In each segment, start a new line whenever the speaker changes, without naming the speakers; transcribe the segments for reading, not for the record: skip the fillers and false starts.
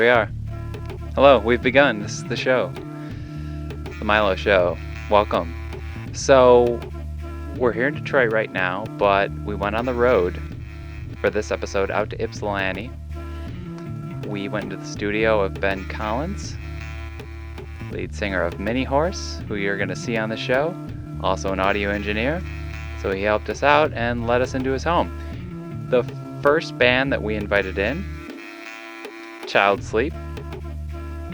we are. Hello, we've begun. This is the show. The Milo Show. Welcome. So, we're here in Detroit right now, but we went on the road for this episode out to Ypsilanti. We went into the studio of Ben Collins, lead singer of Minihorse, who you're going to see on the show, also an audio engineer. So he helped us out and let us into his home. The first band that we invited in, Child Sleep.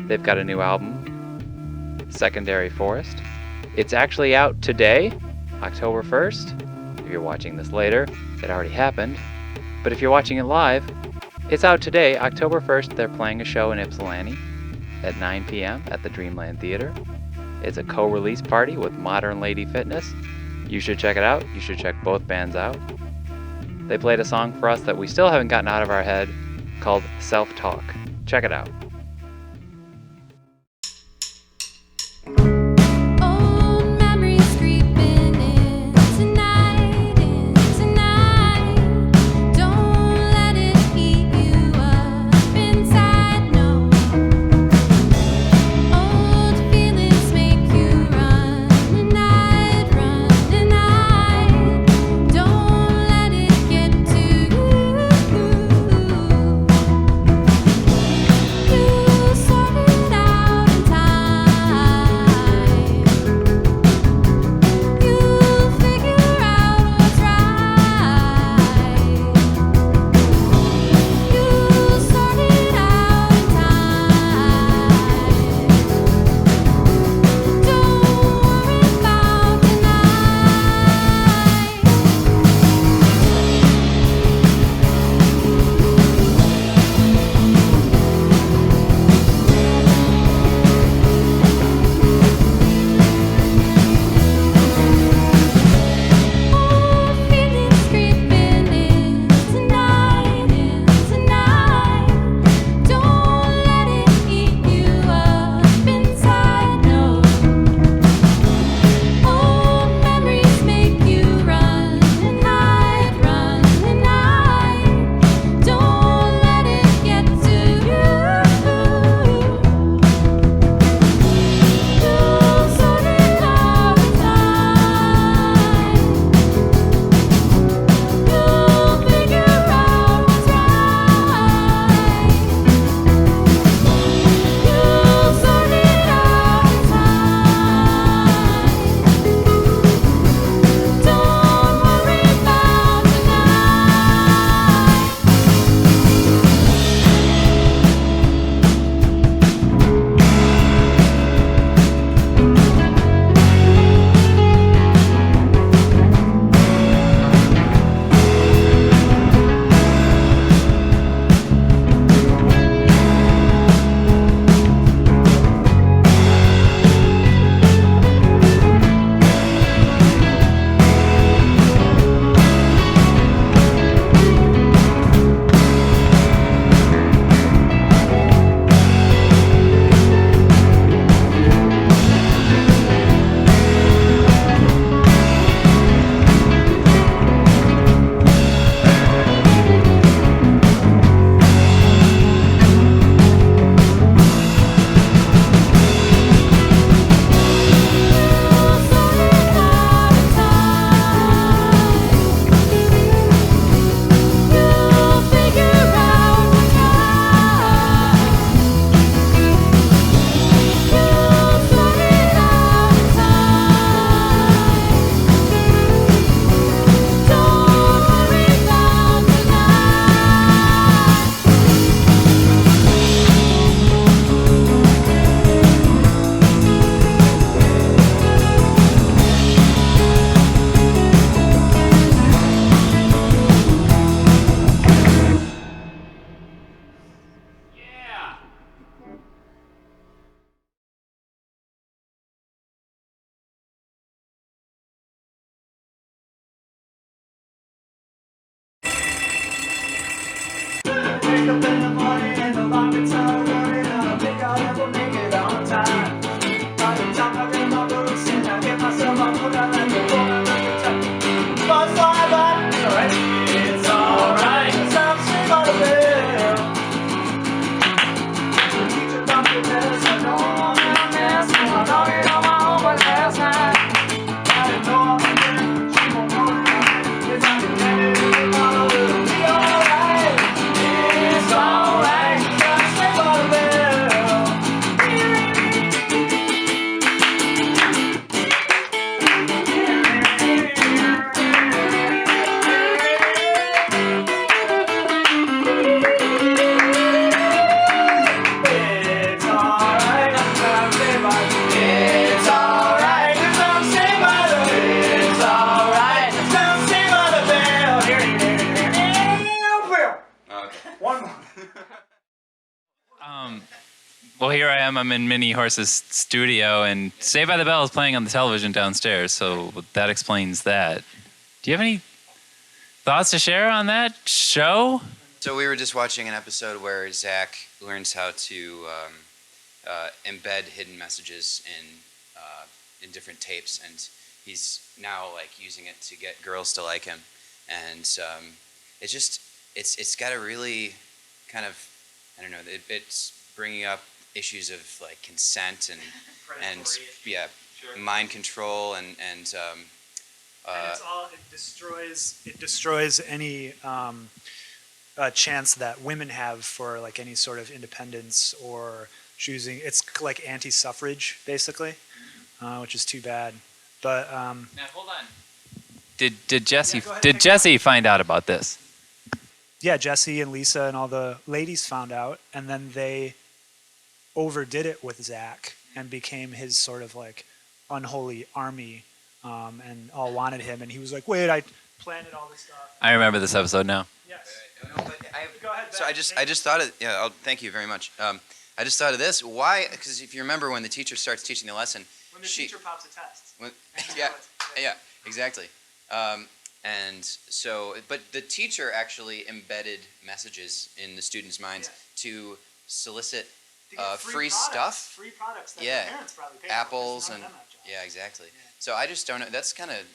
They've got a new album, Secondary Forest. It's actually out today, October 1st. If you're watching this later, it already happened. But if you're watching it live, it's out today, October 1st. They're playing a show in Ypsilanti at 9 p.m. at the Dreamland Theater. It's a co-release party with Modern Lady Fitness. You should check it out. You should check both bands out. They played a song for us that we still haven't gotten out of our head called Self-Talk. Check it out.
One more.
Well, here I am. I'm in Minihorse's studio, and Saved by the Bell is playing on the television downstairs, so that explains that. Do you have any thoughts to share on that show?
So we were just watching an episode where Zach learns how to embed hidden messages in different tapes, and he's now like using it to get girls to like him, and it's got a really kind of, I don't know, it's bringing up issues of like consent and yeah, sure. Mind control and
it's all, it destroys any chance that women have for like any sort of independence or choosing. It's like anti-suffrage basically, which is too bad. But
now hold on. Did Jesse
Yeah,
Jesse find out about this?
yeah, Jesse and Lisa and all the ladies found out, and then they overdid it with Zach and became his sort of like unholy army, and all wanted him. And he was like, "Wait, I planted all this stuff."
I remember this episode now.
Yes.
No, but
Go ahead, Ben.
so I just thought of, yeah. Thank you very much. I just thought of this. Why? Because if you remember when the teacher starts teaching the lesson,
When the teacher pops a test.
yeah, exactly. And so, but the teacher actually embedded messages in the students' minds to solicit
To get
free
products,
stuff.
Free products that
Yeah.
their parents probably paid for, 'cause
Apples
none
and
of them have jobs.
yeah, exactly.
Yeah.
So I just don't know. That's kind of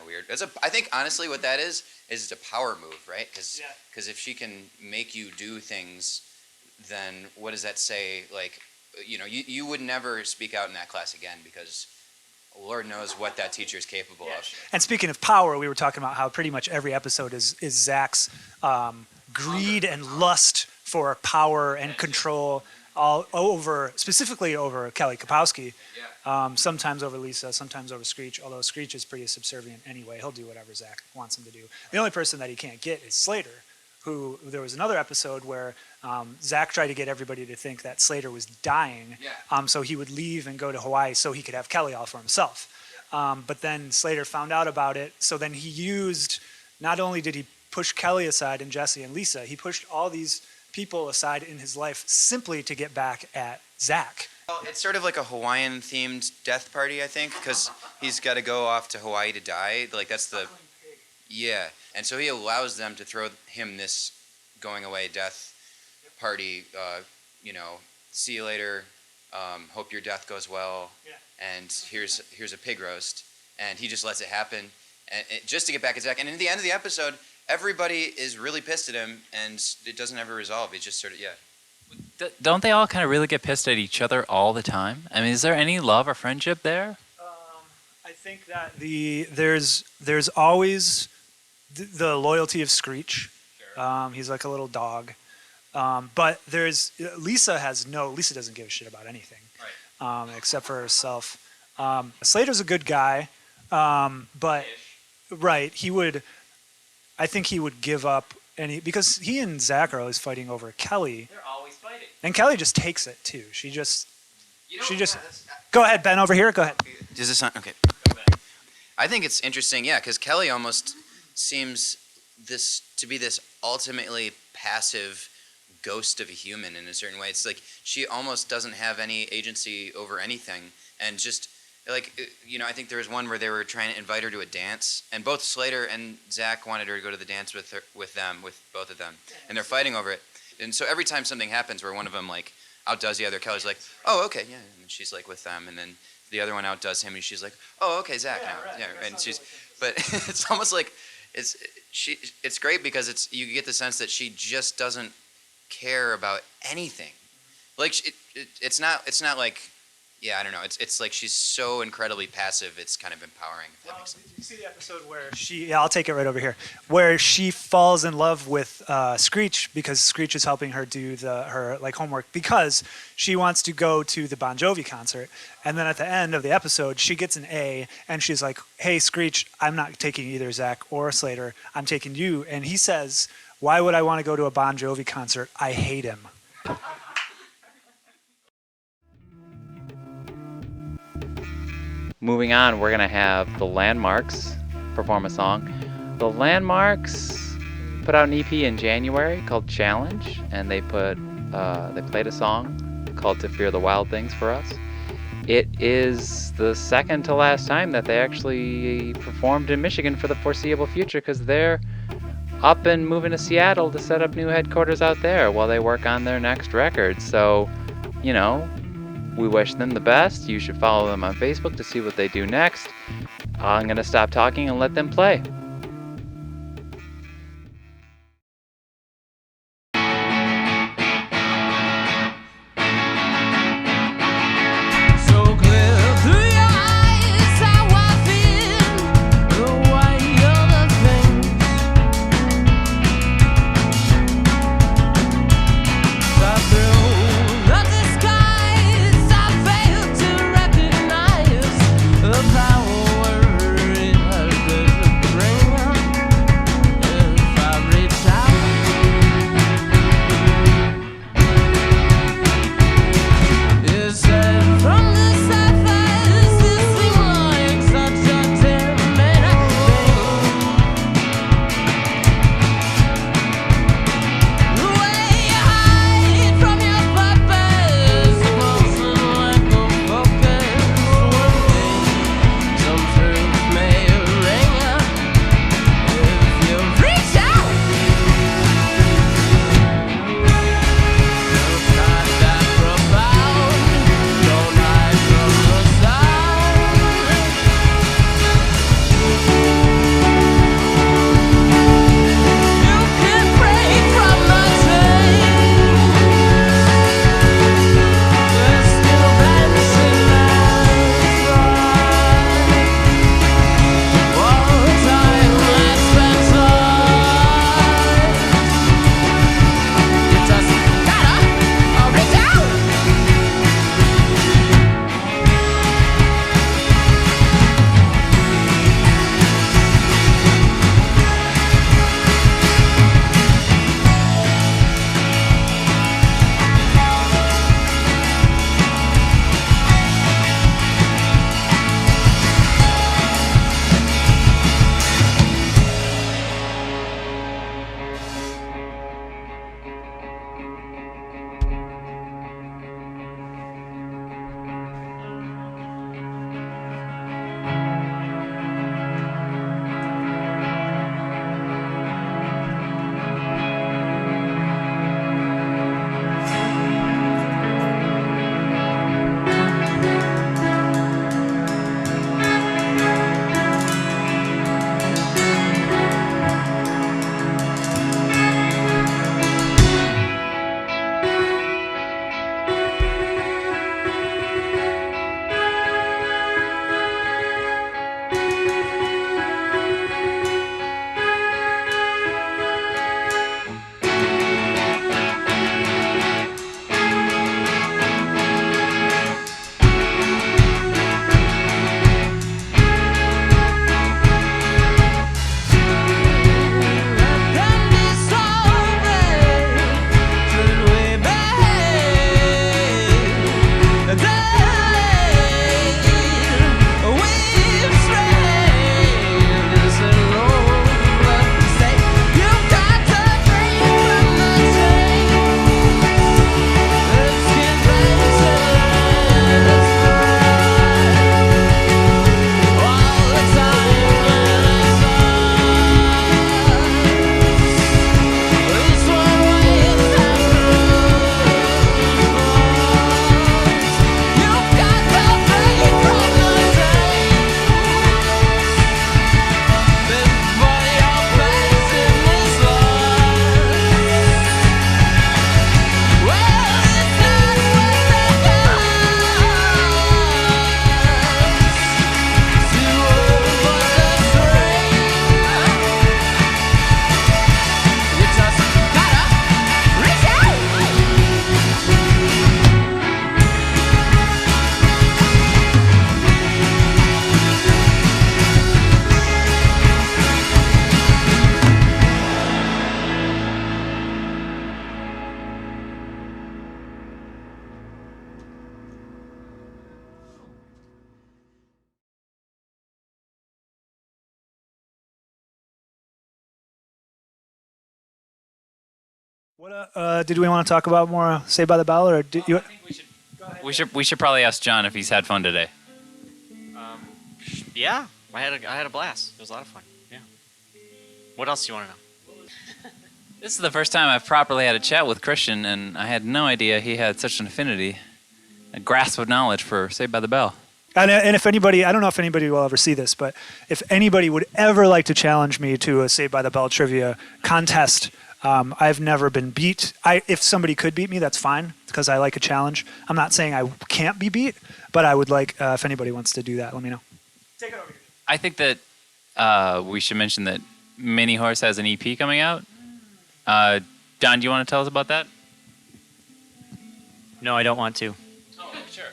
weird. I think honestly, what that is it's a power move, right? Because if she can make you do things, then what does that say? Like, you would never speak out in that class again because Lord knows what that teacher is capable of.
And speaking of power, we were talking about how pretty much every episode is Zach's greed and lust for power and control, all over, specifically over Kelly Kapowski. Sometimes over Lisa, sometimes over Screech, although Screech is pretty subservient anyway. He'll do whatever Zach wants him to do. The only person that he can't get is Slater, who there was another episode where Zach tried to get everybody to think that Slater was dying, so he would leave and go to Hawaii so he could have Kelly all for himself. But then Slater found out about it, so then he used, not only did he push Kelly aside and Jesse and Lisa, he pushed all these people aside in his life simply to get back at Zach.
Well, it's sort of like a Hawaiian-themed death party, I think, because he's got to go off to Hawaii to die. Like that's the and so he allows them to throw him this going away death party. See you later. Hope your death goes well. And here's a pig roast, and he just lets it happen, and just to get back at Zach. And in the end of the episode, everybody is really pissed at him, and it doesn't ever resolve. It's just sort of
Don't they all kind of really get pissed at each other all the time? I mean, is there any love or friendship there?
I think that there's always the loyalty of Screech.
Sure.
He's like a little dog. But Lisa doesn't give a shit about anything, except for herself. Slater's a good guy, but right, I think he would give up because he and Zach are always fighting over Kelly.
They're always fighting.
And Kelly just takes it too. Go ahead, Ben, over here. Go ahead.
Does this sound okay? I think it's interesting, because Kelly almost seems to be this ultimately passive ghost of a human in a certain way. It's like she almost doesn't have any agency over anything, and just like I think there was one where they were trying to invite her to a dance, and both Slater and Zach wanted her to go to the dance with both of them, and they're fighting over it. And so every time something happens where one of them like outdoes the other, Kelly's like, "Oh, okay, yeah," and she's like with them, and then the other one outdoes him, and she's like, "Oh, okay, Zach now." Right. Yeah, and but it's almost like it's great because you get the sense that she just doesn't care about anything. Like it's not like, I don't know. It's like she's so incredibly passive. It's kind of empowering. If that makes sense.
You see the episode where I'll take it right over here, where she falls in love with Screech because Screech is helping her do her homework because she wants to go to the Bon Jovi concert. And then at the end of the episode, she gets an A, and she's like, "Hey, Screech, I'm not taking either Zach or Slater. I'm taking you." And he says, "Why would I want to go to a Bon Jovi concert? I hate him."
Moving on, we're going to have the Landmarks perform a song. The Landmarks, put out an EP in January called Challenge, and they played a song called To Fear the Wild Things for us. It is the second to last time that they actually performed in Michigan for the foreseeable future, because they're up and moving to Seattle to set up new headquarters out there while they work on their next record. So, you know, we wish them the best. You should follow them on Facebook to see what they do next. I'm going to stop talking and let them play.
Power in her good brain.
What did we want to talk about more? Saved by the Bell, or did you?
I think we should probably ask John if he's had fun today.
Yeah, I had a blast. It was a lot of fun. Yeah. What else do you want to know?
This is the first time I've properly had a chat with Christian, and I had no idea he had such an affinity, a grasp of knowledge for Saved by the Bell.
And if anybody, I don't know if anybody will ever see this, but if anybody would ever like to challenge me to a Saved by the Bell trivia contest, I've never been beat. If somebody could beat me, that's fine, because I like a challenge. I'm not saying I can't be beat, but I would like, if anybody wants to do that, let me know. Take it over here.
I think that we should mention that Minihorse has an EP coming out. Don, do you want to tell us about that?
No, I don't want to.
Oh, sure.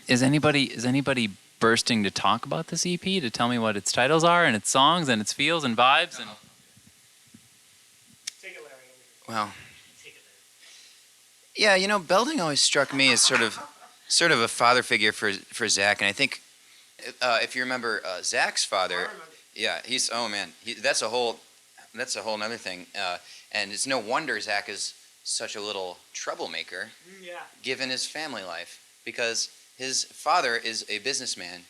Is anybody bursting to talk about this EP, to tell me what its titles are and its songs and its feels and vibes? And
Take it, Larry.
Well, yeah, Belding always struck me as sort of a father figure for Zach, and I think if you remember Zach's father, yeah, that's a whole nother thing, and it's no wonder Zach is such a little troublemaker, given his family life, because his father is a businessman,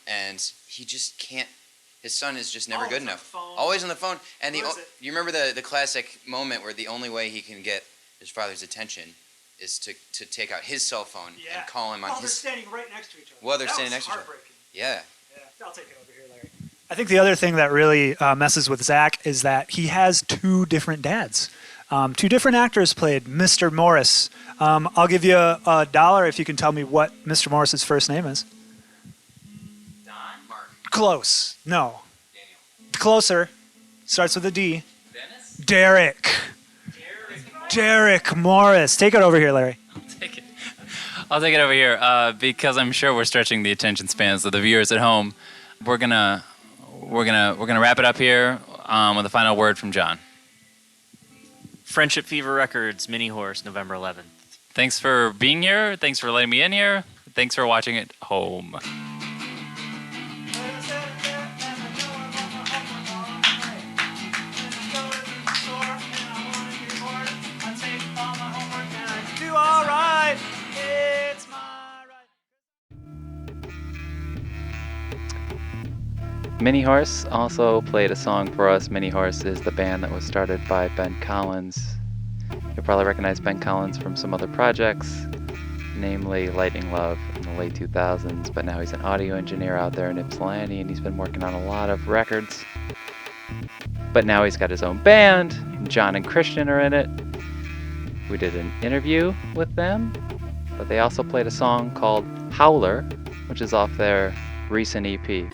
and he just can't. His son is just never good enough. Always on the phone. And you remember the classic moment where the only way he can get his father's attention is to take out his cell phone and call him on his.
They're standing right next to each other.
Well, they're standing next to each other.
Heartbreaking.
Yeah.
I'll take it over here, Larry. I think the other thing that really messes with Zach is that he has two different dads. Two different actors played Mr. Morris. I'll give you $1 if you can tell me what Mr. Morris's first name is.
Don? Mark.
Close. No.
Daniel.
Closer. Starts with a D.
Dennis?
Derek. Derek Morris. Take it over here, Larry.
I'll take it over here because I'm sure we're stretching the attention spans of the viewers at home. We're gonna wrap it up here with a final word from John.
Friendship Fever Records, Minihorse, November 11th.
Thanks for being here. Thanks for letting me in here. Thanks for watching at home. Minihorse also played a song for us. Minihorse is the band that was started by Ben Collins. You'll probably recognize Ben Collins from some other projects, namely Lightning Love in the late 2000s, but now he's an audio engineer out there in Ypsilanti, and he's been working on a lot of records. But now he's got his own band. John and Christian are in it. We did an interview with them, but they also played a song called Howler, which is off their recent EP.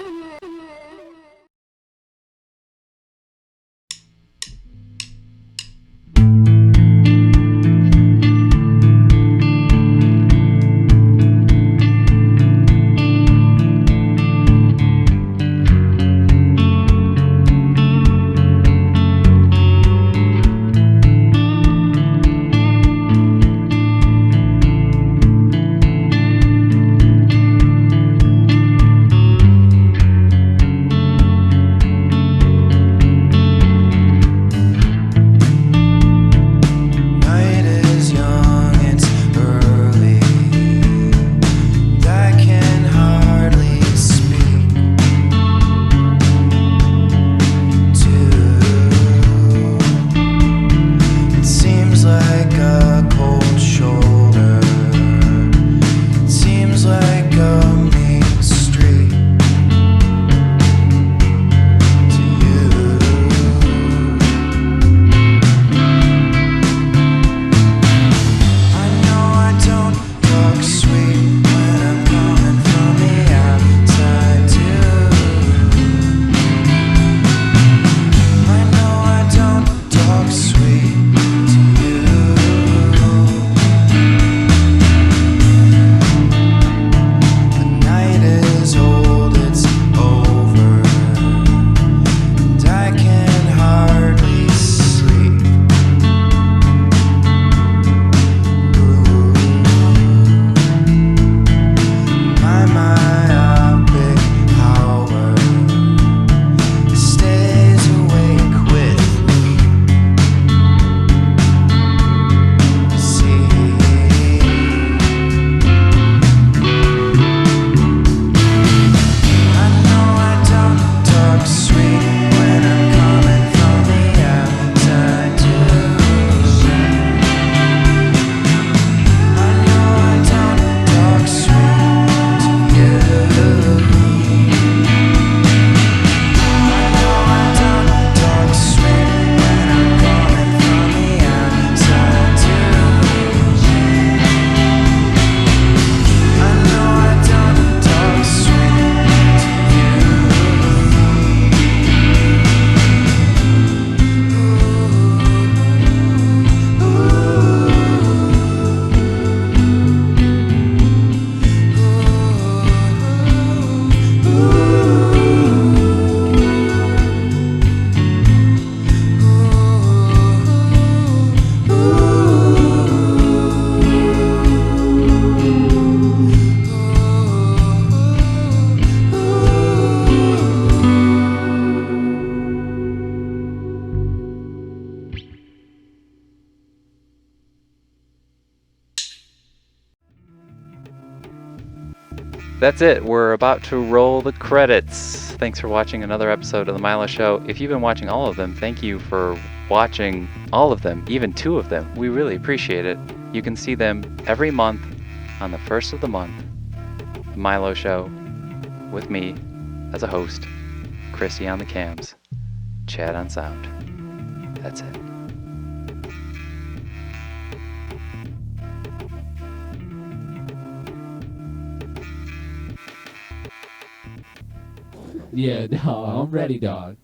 That's it. We're about to roll the credits. Thanks for watching another episode of The Milo Show. If you've been watching all of them, thank you for watching all of them, even 2 of them. We really appreciate it. You can see them every month on the 1st of the month. The Milo Show with me as a host, Christy on the cams, Chad on sound. That's it.
Yeah, no, I'm ready, dog.